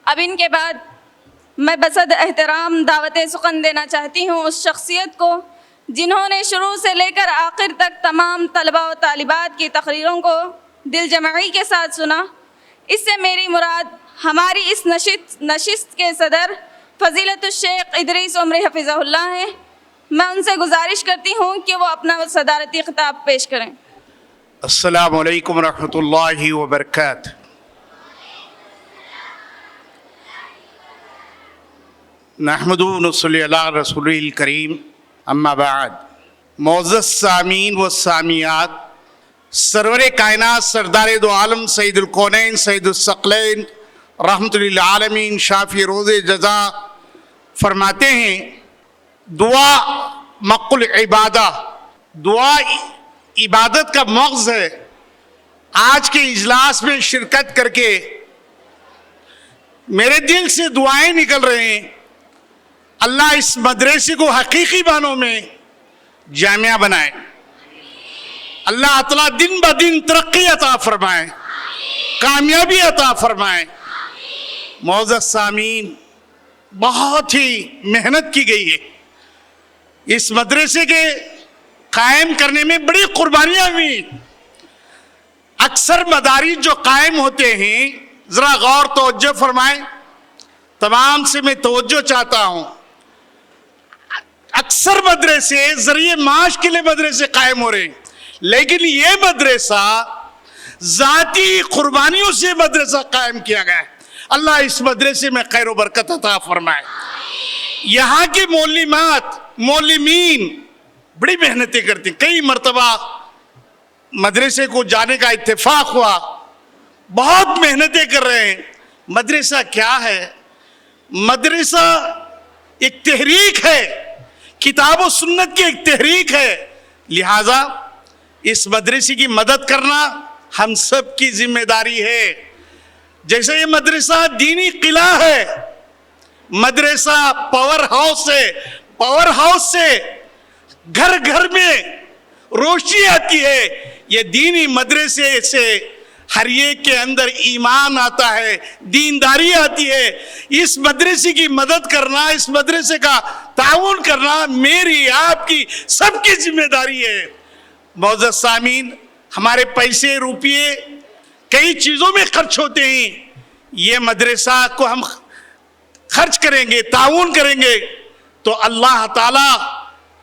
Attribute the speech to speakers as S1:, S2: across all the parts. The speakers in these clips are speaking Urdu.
S1: اب ان کے بعد میں بصد احترام دعوت سخن دینا چاہتی ہوں اس شخصیت کو جنہوں نے شروع سے لے کر آخر تک تمام طلباء و طالبات کی تقریروں کو دل جمعی کے ساتھ سنا۔ اس سے میری مراد ہماری اس نشست کے صدر فضیلت الشیخ ادریس عمری حفظہ اللہ ہیں۔ میں ان سے گزارش کرتی ہوں کہ وہ اپنا صدارتی خطاب پیش کریں۔
S2: السلام علیکم ورحمۃ اللہ وبرکاتہ۔ نحمد و نصلی علی رسول الکریم، اما بعد۔ معزز سامعین و سامعات، سرور کائنات سردار دو عالم سید الکونین سید الثقلین رحمت للعالمین شافی روز جزا فرماتے ہیں، دعا مقل عبادہ، دعا عبادت کا مغز ہے۔ آج کے اجلاس میں شرکت کر کے میرے دل سے دعائیں نکل رہے ہیں، اللہ اس مدرسے کو حقیقی معنوں میں جامعہ بنائے، اللہ تعالیٰ دن بدن ترقی عطا فرمائے، کامیابی عطا فرمائے۔ معزز سامعین، بہت ہی محنت کی گئی ہے، اس مدرسے کے قائم کرنے میں بڑی قربانیاں ہوئی۔ اکثر مدارس جو قائم ہوتے ہیں، ذرا غور توجہ فرمائیں، تمام سے میں توجہ چاہتا ہوں، اکثر مدرسے ذریعے معاش کے لیے مدرسے قائم ہو رہے ہیں، لیکن یہ مدرسہ ذاتی قربانیوں سے مدرسہ قائم کیا گیا ہے۔ اللہ اس مدرسے میں خیر و برکت عطا فرمائے۔ یہاں کے معلمین بڑی محنتیں کرتے ہیں، کئی مرتبہ مدرسے کو جانے کا اتفاق ہوا، بہت محنتیں کر رہے ہیں۔ مدرسہ کیا ہے؟ مدرسہ ایک تحریک ہے، کتاب و سنت کی ایک تحریک ہے، لہذا اس مدرسے کی مدد کرنا ہم سب کی ذمہ داری ہے۔ جیسے یہ مدرسہ دینی قلعہ ہے، مدرسہ پاور ہاؤس ہے، پاور ہاؤس سے گھر گھر میں روشنی آتی ہے، یہ دینی مدرسے سے ہر ایک کے اندر ایمان آتا ہے، دینداری آتی ہے۔ اس مدرسے کی مدد کرنا، اس مدرسے کا تعاون کرنا میری آپ کی سب کی ذمہ داری ہے۔ معزز سامعین، ہمارے پیسے روپیے کئی چیزوں میں خرچ ہوتے ہیں، یہ مدرسہ کو ہم خرچ کریں گے، تعاون کریں گے تو اللہ تعالی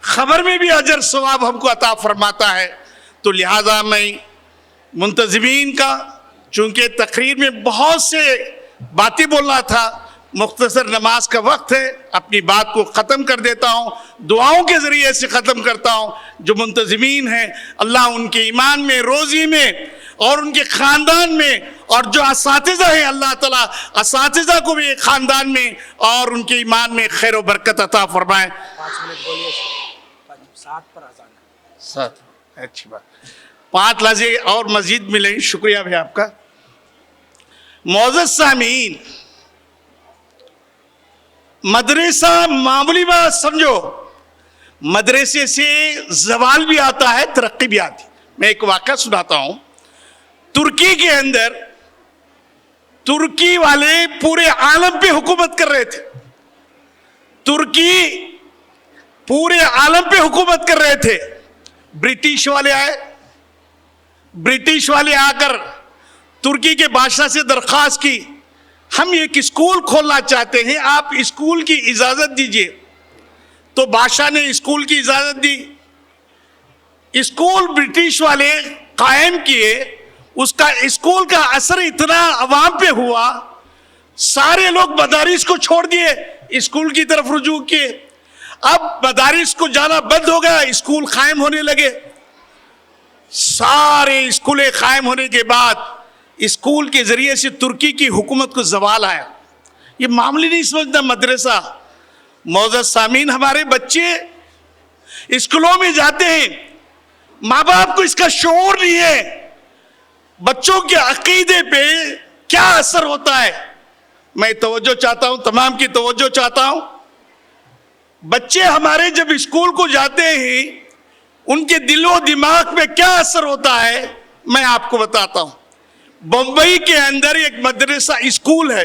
S2: خبر میں بھی اجر ثواب ہم کو عطا فرماتا ہے۔ تو لہذا میں منتظمین کا، چونکہ تقریر میں بہت سے باتیں بولنا تھا، مختصر نماز کا وقت ہے، اپنی بات کو ختم کر دیتا ہوں، دعاؤں کے ذریعے سے ختم کرتا ہوں۔ جو منتظمین ہیں، اللہ ان کے ایمان میں، روزی میں اور ان کے خاندان میں، اور جو اساتذہ ہیں، اللہ تعالیٰ اساتذہ کو بھی خاندان میں اور ان کے ایمان میں خیر و برکت عطا فرمائے۔
S3: 5 منٹ بولیے، 7 پر اذان ہے۔
S2: 7، اچھی بات، 5 لفظیں اور مزید ملیں، شکریہ بھی آپ کا۔ معزز سامعین، مدرسہ معمولی بات سمجھو، مدرسے سے زوال بھی آتا ہے، ترقی بھی آتی ہے۔ میں ایک واقعہ سناتا ہوں۔ ترکی کے اندر ترکی والے پورے عالم پہ حکومت کر رہے تھے، ترکی پورے عالم پہ حکومت کر رہے تھے۔ برٹش والے آئے، برٹش والے آ کر ترکی کے بادشاہ سے درخواست کی، ہم ایک اسکول کھولنا چاہتے ہیں، آپ اسکول کی اجازت دیجئے۔ تو بادشاہ نے اسکول کی اجازت دی، اسکول برٹش والے قائم کیے۔ اس کا اسکول کا اثر اتنا عوام پہ ہوا، سارے لوگ مدارس کو چھوڑ دیے، اسکول کی طرف رجوع کیے۔ اب مدارس کو جانا بند ہو گیا، اسکول قائم ہونے لگے۔ سارے اسکولیں قائم ہونے کے بعد اسکول کے ذریعے سے ترکی کی حکومت کو زوال آیا۔ یہ معاملہ نہیں سمجھنا مدرسہ۔ معزز سامعین، ہمارے بچے اسکولوں میں جاتے ہیں، ماں باپ کو اس کا شعور نہیں ہے بچوں کے عقیدے پہ کیا اثر ہوتا ہے۔ میں توجہ چاہتا ہوں، تمام کی توجہ چاہتا ہوں۔ بچے ہمارے جب اسکول کو جاتے ہیں، ان کے دل و دماغ میں کیا اثر ہوتا ہے میں آپ کو بتاتا ہوں۔ بمبئی کے اندر ایک مدرسہ اسکول ہے،